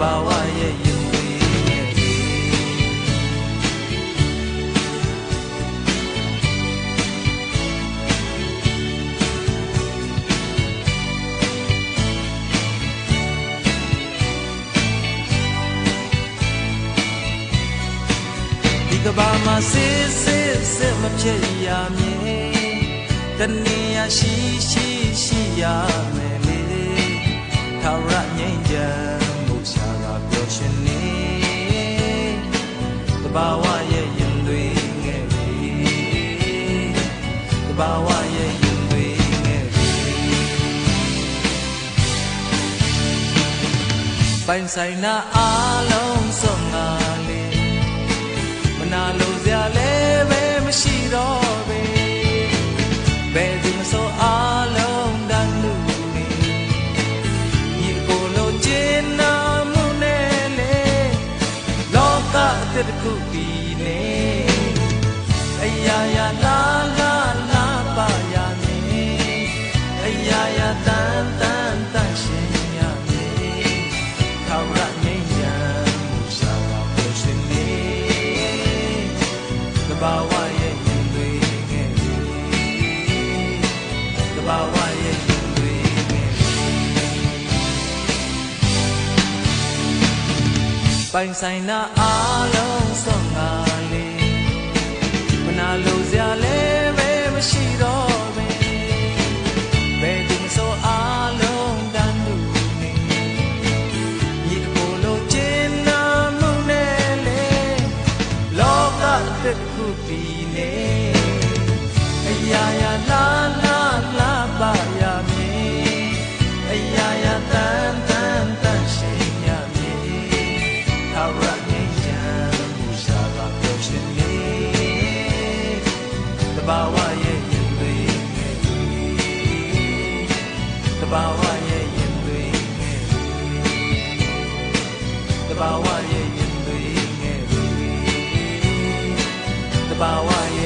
ဘာဝရဲ့ရင်သွေးဒီကဘာမှာစစ်မဖြစ်ရမည်တနေရရှိရမယ်လေထာဝရငြိမ်းချမ်းမှုရှာကပျော်ရွှင်နေတဘာဝရဲ့ရင်သွေးငယ်ပြီတဘာဝရဲ့ရင်သွေးငယ်ပြီပိုင်ဆိုင်နာအားလုံးစွန့်ငါလေမနာလို့စရာလည်းပဲမရှိတော့ပဲဘယ်သူမဆိုအားလုံးတန်လူနေညီကိုလိုချင်နာမှုနဲ့လေလောကအသစ်တစ်ခုပြီးနေအရာရာလာပါရမည်အရာရာတန်ရှင်ရမည်ထာဝရငြိမ်းချမ်းမှုရှာပါဖို့ရှင်နေတဘာဝရဲ့ရင်သွေးငယ်ပြီတဘာဝရဲ့ရင်သွေးငယ်ပြီပိုင်ဆိုင်နာအားလုံးစွန့်ငါလေမနာလို့စရာလည်းပဲမရှိတော့ပဲဘယ်သူမဆိုအားလုံးတန်လူနေညီကိုလိုချင်နာမှုနဲ့လေလောကအသစ်တစ်ခုပြီးနေအရာရာလာပါရမည်အရာရာတန်ရှင်ရမည်ထာဝရငြိမ်းချမ်းမှုရှာကပျော်ရွှင်နေတဘာဝရဲ့ရင်သွေးငယ်ပြီတဘာဝရဲ့ရင်သွေးငယ်ပြီတဘာဝရဲ့ရင်သွေးငယ်ပြီတဘာဝရဲ့